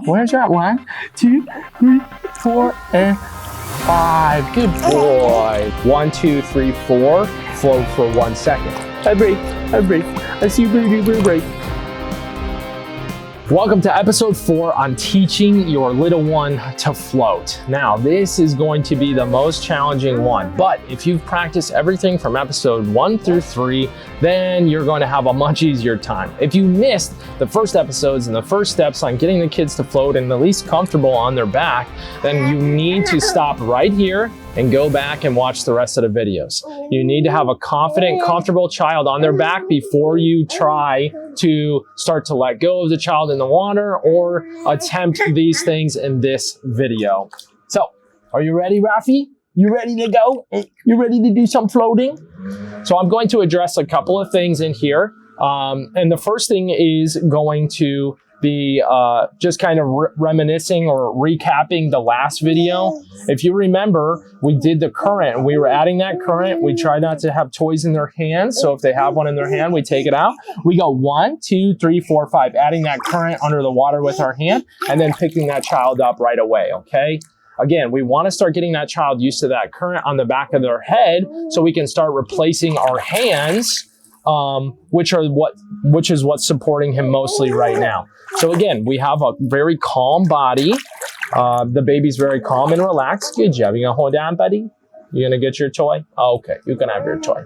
go. Where's that? 1, 2, 3, 4, and 5. Good boy. 1, 2, 3, 4. Float for 1 second. I breathe. I see you breathe. Welcome to episode 4 on teaching your little one to float. Now, this is going to be the most challenging one, but if you've practiced everything from episode 1 through 3, then you're going to have a much easier time. If you missed the first episodes and the first steps on getting the kids to float and at least comfortable on their back, then you need to stop right here and go back and watch the rest of the videos. You need to have a confident, comfortable child on their back before you try to start to let go of the child in the water or attempt these things in this video. So, are you ready, Rafi? You ready to go? You ready to do some floating? So I'm going to address a couple of things in here. And the first thing is going to be just kind of reminiscing or recapping the last video. If you remember, we did the current. We were adding that current. We try not to have toys in their hands. So if they have one in their hand, we take it out. We go 1, 2, 3, 4, 5, adding that current under the water with our hand and then picking that child up right away, okay? Again, we want to start getting that child used to that current on the back of their head so we can start replacing our hands, which is what's supporting him mostly right now. So again, we have a very calm body. The baby's very calm and relaxed. Good job. You gonna hold down, buddy? You gonna get your toy? Oh, okay, you can have your toy.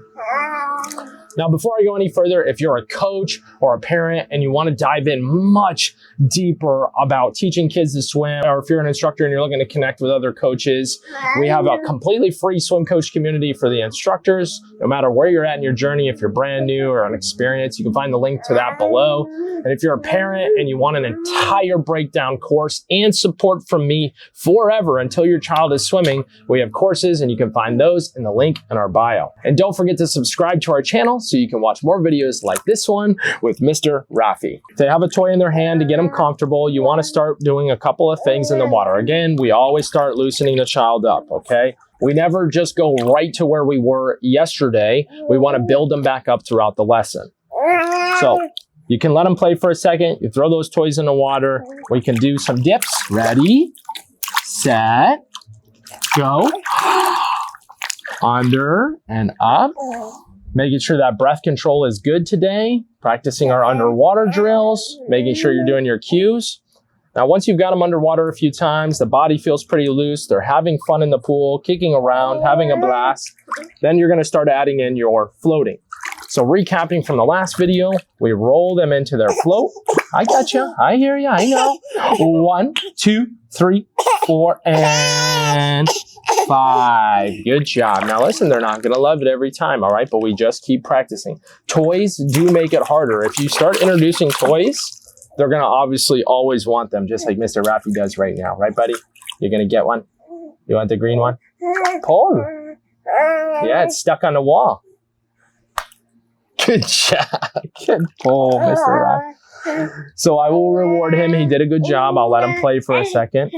Now, before I go any further, if you're a coach or a parent and you want to dive in much deeper about teaching kids to swim, or if you're an instructor and you're looking to connect with other coaches, we have a completely free swim coach community for the instructors. No matter where you're at in your journey, if you're brand new or unexperienced, you can find the link to that below. And if you're a parent and you want an entire breakdown course and support from me forever until your child is swimming, we have courses and you can find those in the link in our bio. And don't forget to subscribe to our channel so you can watch more videos like this one with Mr. Rafi. If they have a toy in their hand to get them comfortable, you want to start doing a couple of things in the water. Again, we always start loosening the child up, okay? We never just go right to where we were yesterday. We want to build them back up throughout the lesson. So you can let them play for a second. You throw those toys in the water. We can do some dips. Ready, set, go. Under and up. Making sure that breath control is good today. Practicing our underwater drills. Making sure you're doing your cues. Now, once you've got them underwater a few times, the body feels pretty loose. They're having fun in the pool, kicking around, having a blast. Then you're going to start adding in your floating. So recapping from the last video, we roll them into their float. I got you. I hear you. I know. 1, 2, 3, 4, and 5. Good job. Now listen, they're not going to love it every time, all right? But we just keep practicing. Toys do make it harder. If you start introducing toys, they're going to obviously always want them, just like Mr. Rafi does right now. Right, buddy? You're going to get one? You want the green one? Pull. Yeah, it's stuck on the wall. Good job. Good pull, Mr. Rafi. So I will reward him. He did a good job. I'll let him play for a second.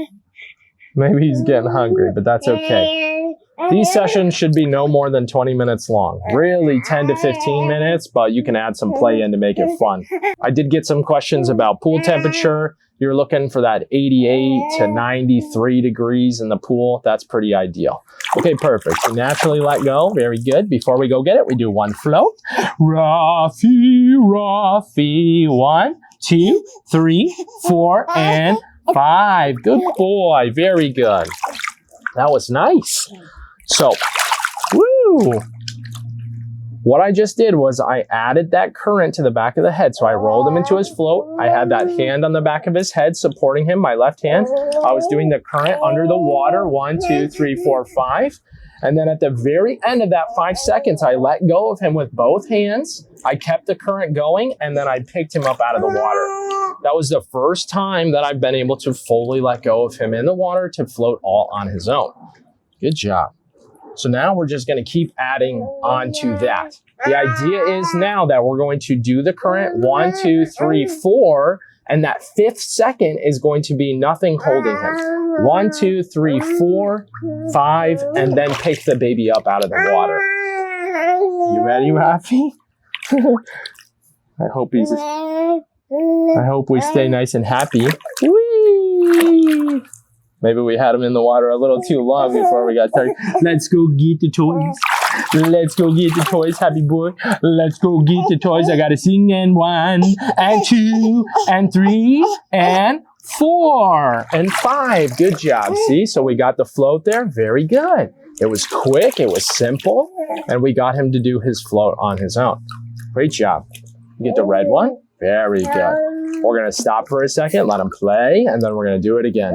Maybe he's getting hungry, but that's okay. These sessions should be no more than 20 minutes long. Really 10 to 15 minutes, but you can add some play in to make it fun. I did get some questions about pool temperature. You're looking for that 88 to 93 degrees in the pool. That's pretty ideal. Okay, perfect. So naturally let go. Very good. Before we go get it, we do one float. Rafi, Rafi. 1, 2, 3, 4, and 5. Good boy. Very good. That was nice. So, woo! What I just did was I added that current to the back of the head. So I rolled him into his float. I had that hand on the back of his head supporting him, my left hand. I was doing the current under the water. 1, 2, 3, 4, 5. And then at the very end of that 5 seconds, I let go of him with both hands. I kept the current going, and then I picked him up out of the water. That was the first time that I've been able to fully let go of him in the water to float all on his own. Good job. So now we're just going to keep adding on to that. The idea is now that we're going to do the current 1, 2, 3, 4, and that 5th second is going to be nothing holding him. 1, 2, 3, 4, 5, and then pick the baby up out of the water. You ready, Rafi? I hope we stay nice and happy. Whee! Maybe we had him in the water a little too long before we got tired. Let's go get the toys. Let's go get the toys, happy boy. Let's go get the toys. I gotta sing and 1 and 2 and 3 and 4 and 5. Good job. See, so we got the float there. Very good. It was quick. It was simple. And we got him to do his float on his own. Great job. You get the red one. Very good. We're going to stop for a second, let him play, and then we're going to do it again.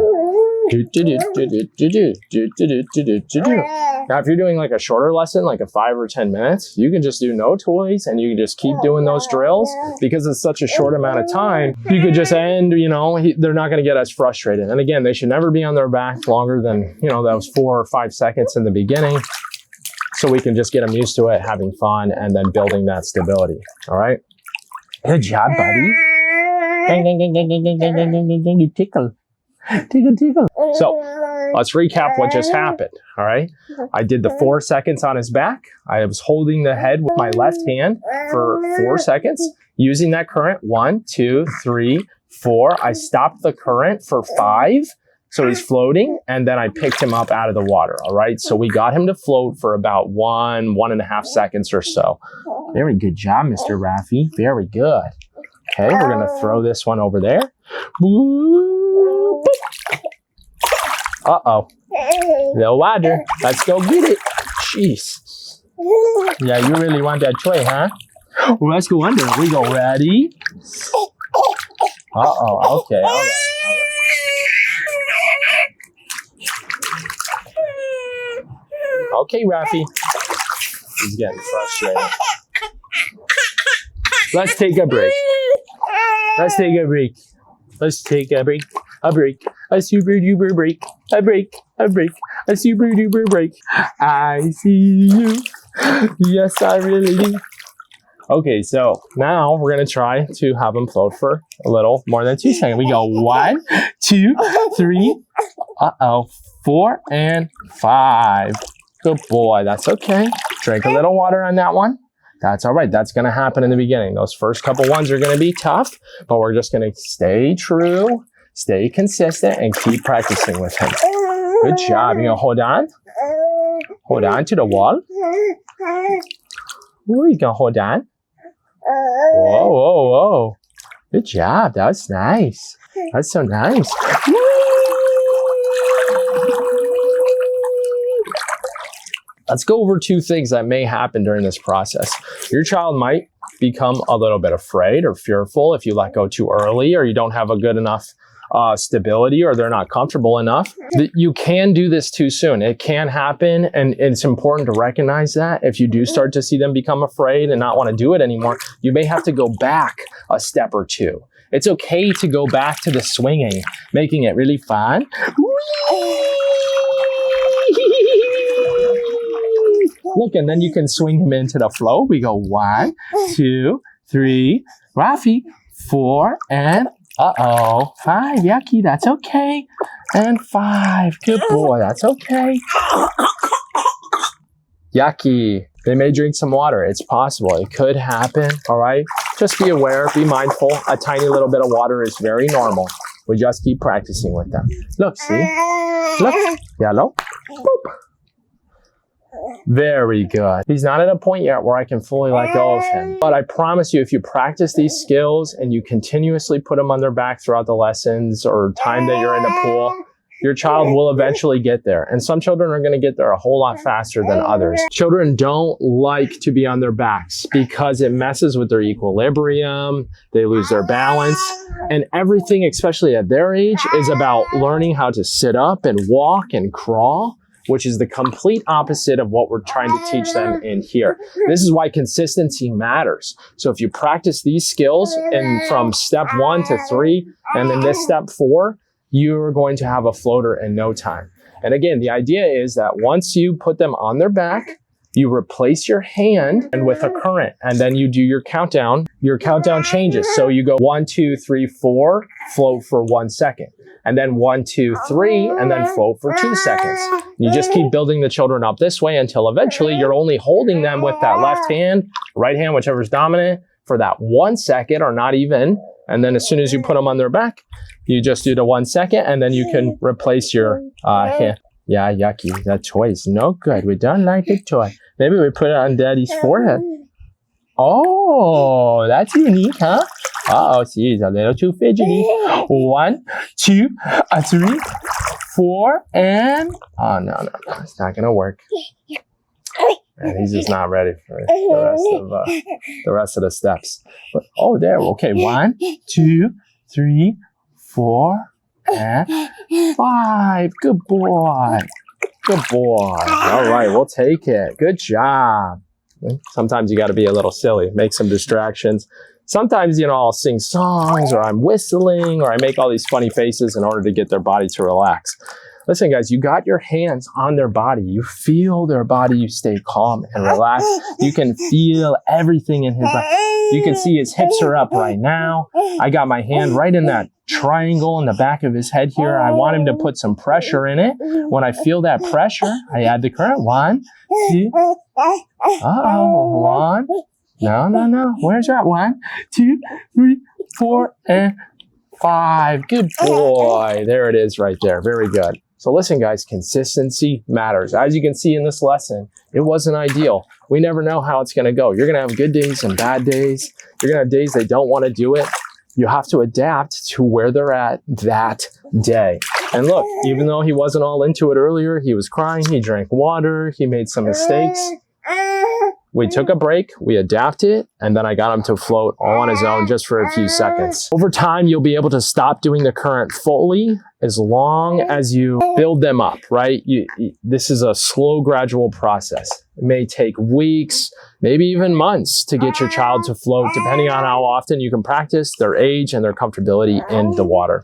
Now, if you're doing like a shorter lesson, like a 5 or 10 minutes, you can just do no toys and you can just keep doing those drills because it's such a short amount of time. You could just end, you know, they're not going to get as frustrated. And again, they should never be on their back longer than, you know, those 4 or 5 seconds in the beginning. So we can just get them used to it, having fun, and then building that stability. All right. Good job, buddy. You tickle. Tickle, tickle. So let's recap what just happened. All right. I did the 4 seconds on his back. I was holding the head with my left hand for 4 seconds, using that current. 1, 2, 3, 4. I stopped the current for 5. So he's floating, and then I picked him up out of the water. All right. So we got him to float for about 1.5 seconds or so. Very good job, Mr. Rafi. Very good. Okay. We're going to throw this one over there. Uh-oh. No water. Let's go get it. Jeez. Yeah, you really want that toy, huh? Well, let's go under. We go. Ready? Uh-oh. Okay. All right. Okay, Rafi. He's getting frustrated. Let's take a break. Let's take a break. Let's take a break. A break. A super duper break. A break. A break. A super duper break. I see you. Yes, I really do. Okay, so now we're going to try to have him float for a little more than 2 seconds. We go 1, 2, 3, 4, and 5. Good boy. That's okay. Drink a little water on that one. That's all right. That's going to happen in the beginning. Those first couple ones are going to be tough, but we're just going to stay true, stay consistent, and keep practicing with him. Good job. You going to hold on? Hold on to the wall. Ooh, you going to hold on? Whoa, whoa, whoa. Good job. That's nice. That's so nice. Let's go over 2 things that may happen during this process. Your child might become a little bit afraid or fearful if you let go too early, or you don't have a good enough stability, or they're not comfortable enough. You can do this too soon. It can happen, and it's important to recognize that. If you do start to see them become afraid and not want to do it anymore, you may have to go back a step or 2. It's okay to go back to the swinging, making it really fun. Look, and then you can swing him into the flow. We go 1, 2, 3, Rafi, 4, and 5. Yucky, that's okay. And 5. Good boy, that's okay. Yucky. They may drink some water. It's possible. It could happen. All right. Just be aware, be mindful. A tiny little bit of water is very normal. We just keep practicing with them. Look, see? Look. Yellow. Boop. Very good. He's not at a point yet where I can fully let go of him. But I promise you, if you practice these skills and you continuously put them on their back throughout the lessons or time that you're in the pool, your child will eventually get there. And some children are going to get there a whole lot faster than others. Children don't like to be on their backs because it messes with their equilibrium. They lose their balance. And everything, especially at their age, is about learning how to sit up and walk and crawl, which is the complete opposite of what we're trying to teach them in here. This is why consistency matters. So if you practice these skills and from step 1 to 3, and then this step 4, you're going to have a floater in no time. And again, the idea is that once you put them on their back, you replace your hand and with a current, and then you do your countdown. Your countdown changes. So you go 1, 2, 3, 4, float for 1 second. And then 1, 2, 3, and then float for 2 seconds. You just keep building the children up this way until eventually you're only holding them with that left hand, right hand, whichever's dominant, for that 1 second or not even, And then as soon as you put them on their back, you just do the 1 second, and then you can replace your hand. Yeah, yucky. That toy is no good. We don't like the toy. Maybe we put it on Daddy's forehead. Oh, that's unique, huh? Uh-oh, she's a little too fidgety. 1, 2, 3, 4, and... Oh, no. It's not going to work. And he's just not ready for the rest of the steps. But, oh, there. Okay, 1, 2, 3, 4, and 5. Good boy. Good boy. All right, we'll take it. Good job. Sometimes you got to be a little silly. Make some distractions. Sometimes, I'll sing songs, or I'm whistling, or I make all these funny faces in order to get their body to relax. Listen, guys, you got your hands on their body. You feel their body. You stay calm and relaxed. You can feel everything in his body. You can see his hips are up right now. I got my hand right in that triangle in the back of his head here. I want him to put some pressure in it. When I feel that pressure, I add the current. 1, 2. Uh-oh, 1. No. Where's that? 1, 2, 3, 4, and 5. Good boy. There it is right there. Very good. So listen, guys, consistency matters. As you can see in this lesson, it wasn't ideal. We never know how it's going to go. You're going to have good days and bad days. You're going to have days they don't want to do it. You have to adapt to where they're at that day. And look, even though he wasn't all into it earlier, he was crying, he drank water, he made some mistakes. We took a break, we adapted, and then I got him to float all on his own just for a few seconds. Over time, you'll be able to stop doing the current fully as long as you build them up, right? This is a slow, gradual process. It may take weeks, maybe even months to get your child to float, depending on how often you can practice, their age, and their comfortability in the water.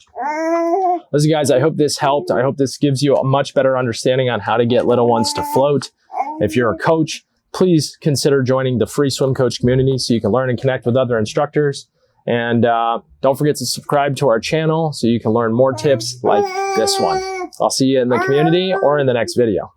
Listen, guys, I hope this helped. I hope this gives you a much better understanding on how to get little ones to float. If you're a coach, please consider joining the free swim coach community so you can learn and connect with other instructors. And don't forget to subscribe to our channel so you can learn more tips like this one. I'll see you in the community or in the next video.